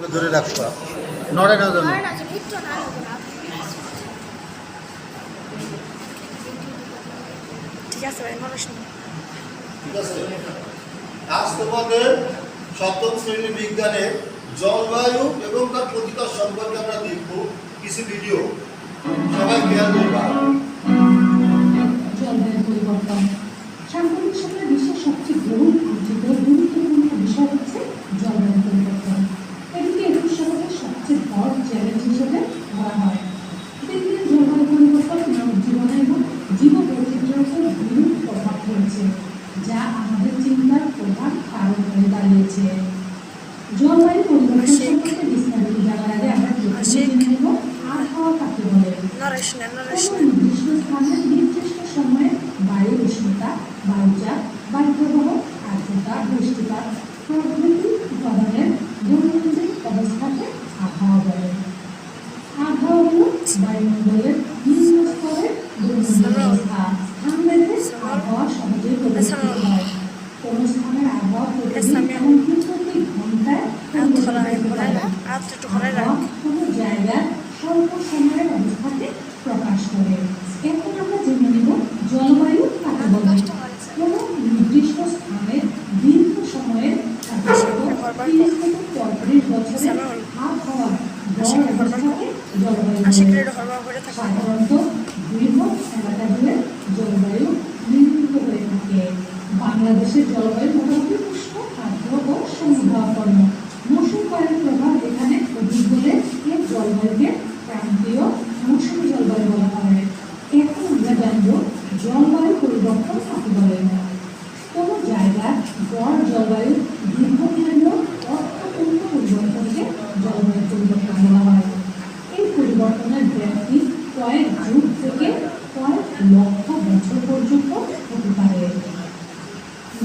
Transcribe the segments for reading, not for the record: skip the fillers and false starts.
ধরে রাখবা নড়ে না যেন। ঠিক আছে ঠিক আছে, আজ তোমাদের সপ্তম শ্রেণী বিজ্ঞানের জলবায়ু এবং তার প্রতিকার সম্পর্কে আমরা দেখব কিছু ভিডিও। সবাই খেয়াল করবা। জলবায়ু পরিবর্তন সাম্প্রতিক সময়ে বিশ্বের সবচেয়ে গুরুত্বপূর্ণ বিষয় হচ্ছে জলবায়ু পরিবর্তন। এটিকে 21 শতকের সবচেয়ে বড় চ্যালেঞ্জ হিসেবে ধরা হয়। দিন দিন জলবায়ু পরিবর্তন মানব জীবনে এবং জীববৈচিত্র্যের উপর বিরূপ প্রভাব ফেলছে, যা আমাদের চিন্তার প্রধান কারণ হয়ে দাঁড়িয়েছে। জলবায়ু পরিবর্তন সম্পর্কে বিস্তারিত জানার আগে আমরা জেনে নেব আবহাওয়া কাকে বলে। নির্দিষ্ট স্থানে নির্দিষ্ট সময়ে বায়ুর উষ্ণতা, বায়ুচাপ, বায়ুপ্রবাহ, আর্দ্রতা, বৃষ্টিপাত প্রভৃতি উপাদানের দৈনন্দিন অবস্থাকে আবহাওয়া বলে। আবহাওয়া হল বায়ুমণ্ডলের নিম্ন স্তরের দৈনন্দিন অবস্থা। ঠান্ডাতে আবহাওয়া সহজেই পরিবর্তিত হয়। কোন স্থানের আবহাওয়া প্রতিদিন এমনকি প্রতি ঘন্টায় কোন জায়গার স্বল্প সময়ের অবস্থাকে প্রকাশ করে। এখন আমরা জেনে নেব জলবায়ু কাকে বলে। কোন নির্দিষ্ট স্থানে দীর্ঘ সময়ের 30 থেকে 35 বছরের আবহাওয়ার গড় অবস্থাকে জলবায়ু বলে। সাধারণত বৃহৎ এলাকা জুড়ে জলবায়ু নির্মিত হয়ে থাকে। বাংলাদেশের জলবায়ু মোটামুটি উষ্ণ, আর্দ্র ও সমুদ্রাপন্ন। মৌসুম বায়ুর প্রভাব এখানে অধিক হলে এই জলবায়ুকে ক্রান্তীয় মৌসুমী জলবায়ু বলা হয়। এখন আমরা জানব জলবায়ু পরিবর্তন কাকে বলে। কোন জায়গার গড় জলবায়ু দীর্ঘমেয়াদী অর্থপূর্ণ পরিবর্তনকে জলবায়ু পরিবর্তন বলা হয়। এই পরিবর্তনের ব্যাপ্তি কয়েক যুগ থেকে কয়েক লক্ষ বছর পর্যন্ত হতে পারে।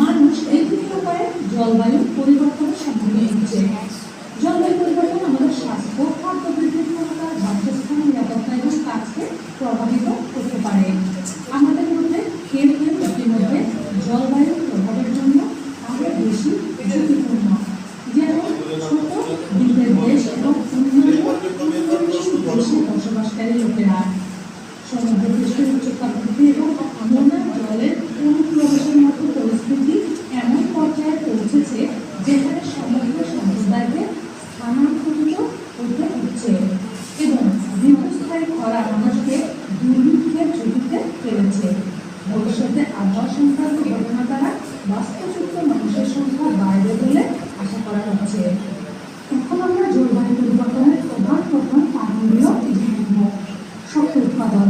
মানুষ বিভিন্ন উপায়ে জলবায়ু পরিবর্তনের সম্মুখীন হচ্ছে। জলবায়ু পরিবর্তন আমাদের স্বাস্থ্য, খাদ্য বৃদ্ধির ক্ষমতা, বাসস্থান, নিরাপত্তা এবং কাজকে প্রভাবিত করতে পারে। আমাদের মধ্যে কেউ কেউ ইতিমধ্যে জলবায়ুর প্রভাবের জন্য আরও বেশি ঝুঁকিপূর্ণ, যেমন ছোট দ্বীপের দেশ এবং উন্নয়নশীল দেশে বসবাসকারী লোকেরা। সমুদ্রপৃষ্ঠের উচ্চতা বৃদ্ধি এবং নোনা জলের অনুপ্রবেশের মতো পরিস্থিতি এমন পর্যায়ে পৌঁছেছে যেখানে সমগ্র সম্প্রদায়কে স্থানান্তরিত হতে হচ্ছে এবং দীর্ঘস্থায়ী খরা মানুষকে দুর্ভিক্ষের ঝুঁকিতে ফেলেছে। ভবিষ্যতে আবহাওয়া সংক্রান্ত ঘটনা দ্বারা বাস্তুচ্যুত মানুষের সংখ্যা বাড়বে বলে আশা করা হচ্ছে। এখন আমরা জলবায়ু পরিবর্তনের প্রধান কারণগুলো জেনে নেব। শক্তি উৎপাদন।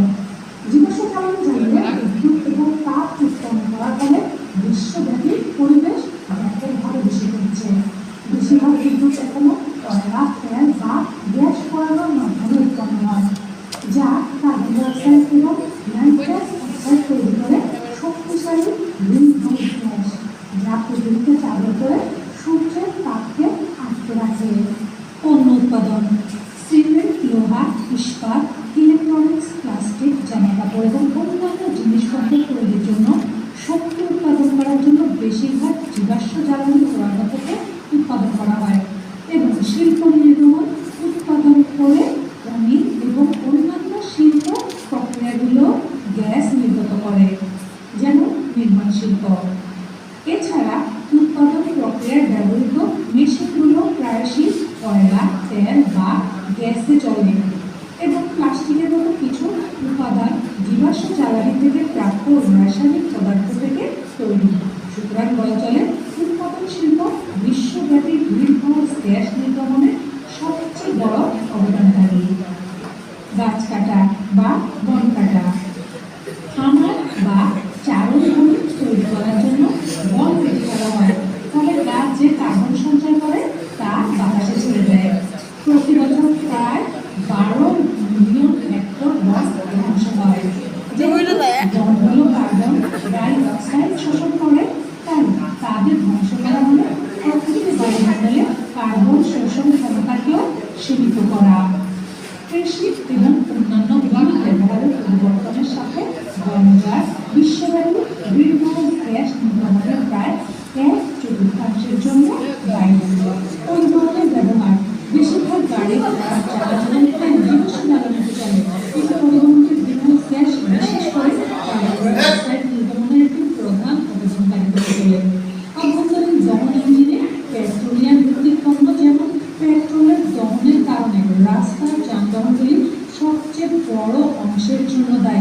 জীবাশ্ম জ্বালানি জ্বালিয়ে বিদ্যুৎ এবং তাপ উৎপন্ন করার ফলে বিশ্বব্যাপী পরিবেশ ব্যাপকভাবে দূষিত হচ্ছে। বেশিরভাগ বিদ্যুৎ এখনো কয়লা, তেল বা গ্যাস পোড়ানোর মাধ্যমে উৎপন্ন হয়, যা কার্বন ডাইঅক্সাইড এবং নাইট্রাস অক্সাইড তৈরি করে শক্তিশালী গ্রিনহাউস গ্যাস, যা পৃথিবীকে চালু করে সূর্যের তাপকে আটকে রাখে। পণ্য উৎপাদন। সিমেন্ট, লোহা, ইস্পাত, ইলেকট্রনিক্স, প্লাস্টিক, জামাকাপড় এবং অন্যান্য জিনিসপত্র তৈরির জন্য শক্তি উৎপাদন করার জন্য বেশিরভাগ জীবাশ্ম জ্বালানি পোড়ানো থেকে উৎপাদন করা হয় এবং শিল্প নির্গমন উৎপাদন করে খনি এবং অন্যান্য শিল্প প্রক্রিয়াগুলো গ্যাস নির্গত করে, যেমন নির্মাণ শিল্প। এছাড়া উৎপাদন প্রক্রিয়ায় ব্যবহৃত মেশিনগুলো প্রায়শই কয়লা, তেল বা গ্যাসে চলে এবং প্লাস্টিকের মতো কিছু উপাদান জীবাশ্ম জ্বালানি থেকে প্রাপ্ত রাসায়নিক পদার্থ থেকে তৈরি। সুতরাং বলা চলে উৎপাদন শিল্প বিশ্বব্যাপী গ্রিনহাউস গ্যাস নির্গমনে সবচেয়ে বড় অবদানকারী। গাছ কাটা বা বন কাটা। খামার বা চারণ ভূমি তৈরি করার জন্য বন কেটে ফেলা হয়, ফলে গাছ যে কার্বন সঞ্চয় করে তা বাতাসে ছেড়ে দেয়। প্রতি বছর প্রায় 12 মিলিয়ন হেক্টর বন ধ্বংস হয়। বনগুলো কার্বন ডাইঅক্সাইড শোষণ করে, তাই তাদের ধ্বংস করা হলে প্রকৃতির বায়ুমণ্ডলে কার্বন শোষণ ক্ষমতাকেও সীমিত করা। কৃষি এবং অন্যান্য বন ব্যবহারের পরিবর্তনের সাথে বনজার বিশ্বব্যাপী গ্রিনহাউস গ্যাস নির্গমনের প্রায় 1/4 জন্য দায়ী। পরিবহনের ব্যবহার।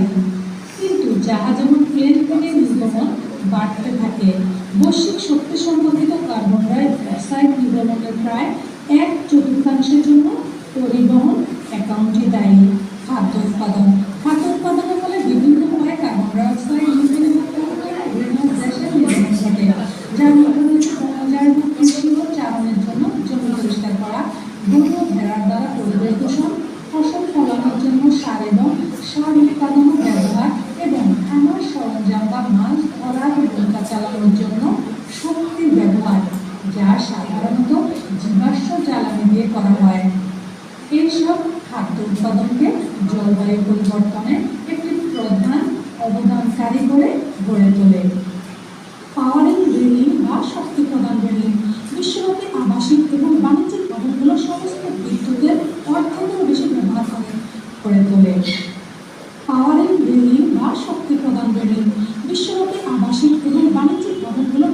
দায়ী। কিন্তু জাহাজ এবং প্লেন থেকে নির্গমন বাড়তে থাকে। বৈশ্বিক শক্তি সম্বন্ধিত কার্বন ডাই অক্সাইড নির্গমনের প্রায় 1/4 জন্য পরিবহন অ্যাকাউন্টে দায়ী। খাদ্য উৎপাদন উৎপাদনের ফলে বিভিন্ন উপায়ে কার্বন ডাই অক্সাইড গ্যাসের নির্গমন ঘটে, যার মধ্যে রয়েছে বনজার কৃষি ও চারণের জন্য জমি পরিষ্কার করা, গরু ও ভেড়ার দ্বারা পরিবেশ দূষণ, ফসল ফলানোর জন্য সার এবং সার উৎপাদন ব্যবহার, এবং খামার সরঞ্জাম বা মাছ ধরা নৌকা চালানোর জন্য শক্তির ব্যবহার, যা সাধারণত জীবাশ্ম জ্বালানি দিয়ে করা হয়। এইসব খাদ্য উৎপাদনকে জলবায়ু পরিবর্তনে একটি প্রধান অবদানকারী করে গড়ে তোলে। পাওয়ারিং রেলিং বা শক্তি প্রদান রেলিং বিশ্বব্যাপী আবাসিক এবং বাণিজ্যিক ভবনগুলো সমস্ত বিদ্যুতের অর্ধেকেরও বেশি ব্যবহার করে তোলে। পাওয়ারিং রেলিং বা শক্তি প্রদান রেলিং বিশ্বব্যাপী আবাসিক এবং বাণিজ্যিক ভবনগুলো।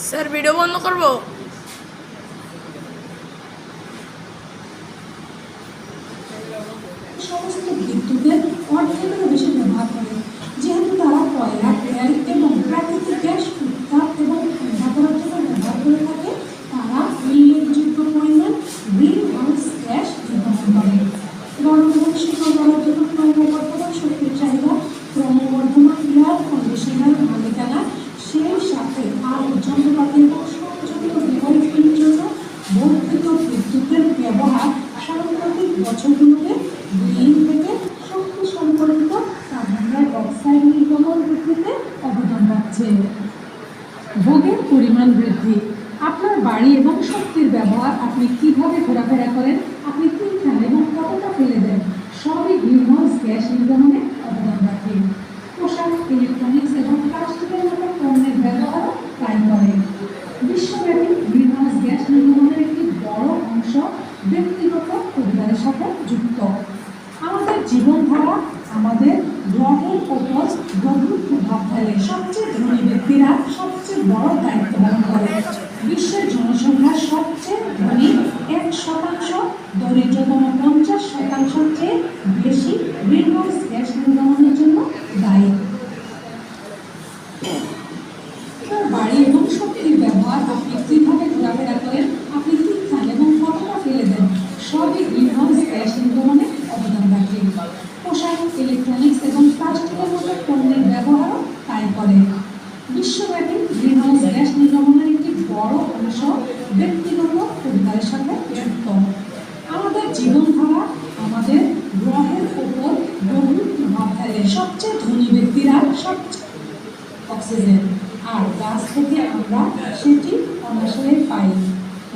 স্যার ভিডিও বন্ধ করব? সমস্ত বিদ্যুতের অর্ধেকেরও বেশি ব্যবহার করে, যেহেতু তারা কয়লা, তেল এবং প্রাকৃতিক গ্যাস উত্তাপ এবং ঠান্ডা করার জন্য ব্যবহার করে থাকে। তারা উল্লেখযোগ্য পরিমাণ গ্রিন হাউস গ্যাস নির্গমন করে। গরম এবং শীতল করার জন্য ক্রমবর্ধমান শক্তির চাহিদা, ক্রমবর্ধমান এয়ার কন্ডিশনার মালিকানা, সেই সাথে আরও যন্ত্রপাতি এবং সংযোজিত ডিভাইসগুলির জন্য বর্ধিত বিদ্যুতের ব্যবহার সাম্প্রতিক বছরগুলোতে গ্রিন থেকে শক্তি সম্পর্কিত কার্বন ডাই অক্সাইড নির্গমন বৃদ্ধিতে অবদান রাখছে। ভোগের পরিমাণ বৃদ্ধি। আপনার বাড়ি এবং শক্তির ব্যবহার, আপনি কিভাবে ঘোরাফেরা করেন, আপনি কি খান এবং কতটা ফেলে দেন, সবই গ্রিনহাউস গ্যাস নির্গমনে অবদান রাখে। পোশাক, ইলেকট্রনিক্স এবং প্লাস্টিকের মতো পণ্যের ব্যবহারও তাই করে। বিশ্বব্যাপী গ্রিনহাউস গ্যাস নির্গমনের একটি বড় অংশ ব্যক্তিগত পরিবারের সাথে যুক্ত। আমাদের জীবনধারা আমাদের গ্রহের ওপর গভীর প্রভাব ফেলে। সবচেয়ে ধনী ব্যক্তিরা সবচেয়ে বড় দায়িত্ব পালন করে। বিশ্বের জনসংখ্যার সবচেয়ে ধনী 1%, দরিদ্রতম 50%-এর চেয়ে বেশি গ্রিনহাউস গ্যাস নির্গমনের জন্য দায়ী। বাড়ি এবং শক্তির ব্যবহার, আপনি কিভাবে ঘোরাফেরা করেন, আপনি কি খান এবং কতটা ফেলে দেন, সবই গ্রিনহাউস গ্যাস নির্গমনে অবদান রাখে। পোশাক, ইলেকট্রনিক্স এবং প্লাস্টিকের মতো পণ্যের ব্যবহারও তাই করে। বিশ্বব্যাপী গ্রিনহাউস গ্যাস নির্গমনের একটি বড় অংশ ব্যক্তিগত পরিবারের সাথে যুক্ত। আমাদের জীবনধারা আমাদের গ্রহের উপর গভীর প্রভাব ফেলে। সবচেয়ে ধনী ব্যক্তিরা সবচেয়ে অক্সিজেন, আর গাছ থেকে আমরা সেটি অনায়াসে পাই।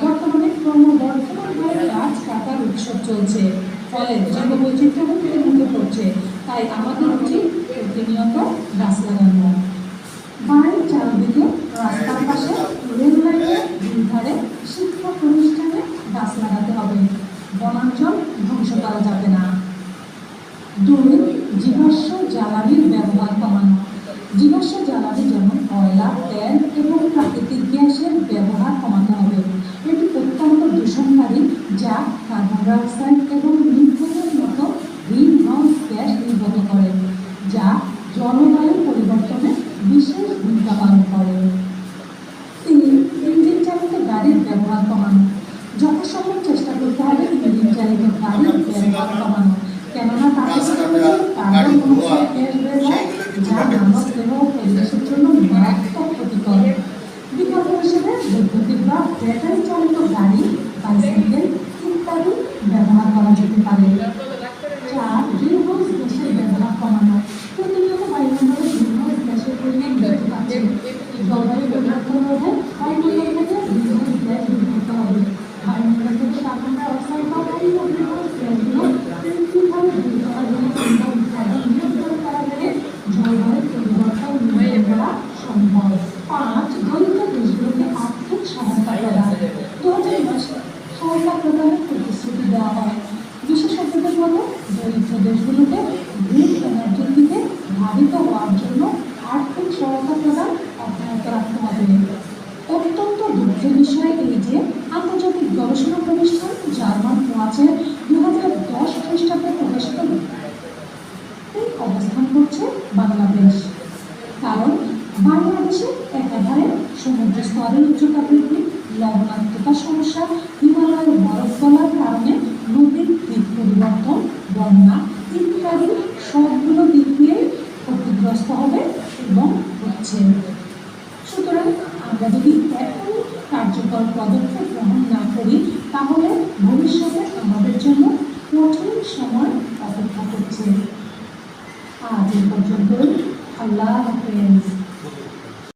বর্তমানে ক্রমবর্ধমানভাবে গাছ কাটার উৎসব চলছে, ফলে জীববৈচিত্র্য হুমকির মুখে পড়ছে। তাই আমাদের উচিত প্রতিনিয়ত গাছ লাগানো। বাড়ির চারদিকে, রাস্তার পাশে, রেল লাইনের দুধারে, শিক্ষা প্রতিষ্ঠানে গাছ লাগাতে হবে। বনাঞ্চল ধ্বংস করা যাবে না। 2. জীবাশ্ম জ্বালানির ব্যবহার কমানো। জীবাশ্ম জ্বালানি যেমন কয়লা, তেল এবং প্রাকৃতিক গ্যাসের ব্যবহার কমাতে হবে। এটি অত্যন্ত দূষণকারী, যা কার্বন ডাই অক্সাইড এবং মিথেনের মতো গ্রিনহাউস গ্যাস নির্গত করে, যা জলবায়ু পরিবর্তনে বিশেষ ভূমিকা পালন করে। 3. ইঞ্জিন চালিত গাড়ির ব্যবহার কমানো। যথাসম্ভব চেষ্টা করতে হবে ইঞ্জিন চালিত গাড়ির ব্যবহার কমানো, কেননা তাদের কার্বন মনোক্সাইড গ্যাস বের হয়, যা মানব দেহ ও পরিবেশের জন্য মারাত্মক ক্ষতিকর। বিকল্প হিসেবে বৈদ্যুতিক বা ব্যাটারি চালিত গাড়ি, বাইসাইকেল ইত্যাদি ব্যবহার করা যেতে পারে। 4. গ্রিনহাউস গ্যাসের ব্যবহার কমানো। প্রতিনিয়ত বায়ুমণ্ডলে গ্রিনহাউস গ্যাসের পরিমাণ বৃদ্ধি পাচ্ছে। জলবায়ু পরিবর্তন রোধে বায়ুমণ্ডল থেকে গ্রিনহাউস গ্যাস দূর করতে হবে। বায়ুমণ্ডল থেকে কার্বন ডাই অক্সাইড বা অন্যান্য গ্রিনহাউস গ্যাসগুলো পৃথকভাবে দূর করার জন্য নিয়ন্ত্রণ করা গেলে জলবায়ু পরিবর্তন নিয়ন্ত্রণ করা সম্ভব। 5. দরিদ্র দেশগুলোকে আর্থিক সহায়তা প্রদান। 2020 সহায়তা প্রদানের প্রতিশ্রুতি দেওয়া হয়। বিশেষজ্ঞদের মতে দরিদ্র দেশগুলোকে গ্রিন এনার্জির দিকে ধাবিত হওয়ার জন্য আর্থিক সহায়তা প্রদান অব্যাহত রাখতে হবে। অত্যন্ত দুঃখের বিষয় এই যে আন্তর্জাতিক গবেষণা প্রতিষ্ঠান জার্মান ওয়াচের 2010 খ্রিস্টাব্দে পাহাড়ের উচ্চতা বৃদ্ধি, লবণাক্ততা সমস্যা, হিমালয়ের বরফ গলার কারণে নদীর দিক পরিবর্তন, বন্যা ইত্যাদি সবগুলো দিক দিয়ে ক্ষতিগ্রস্ত হবে এবং হচ্ছে। সুতরাং আমরা যদি এখন কার্যকর পদক্ষেপ গ্রহণ না করি তাহলে ভবিষ্যতে আমাদের জন্য কঠিন সময় অপেক্ষা করছে। আজ এই পর্যন্তই। আল্লাহ হাফেজ।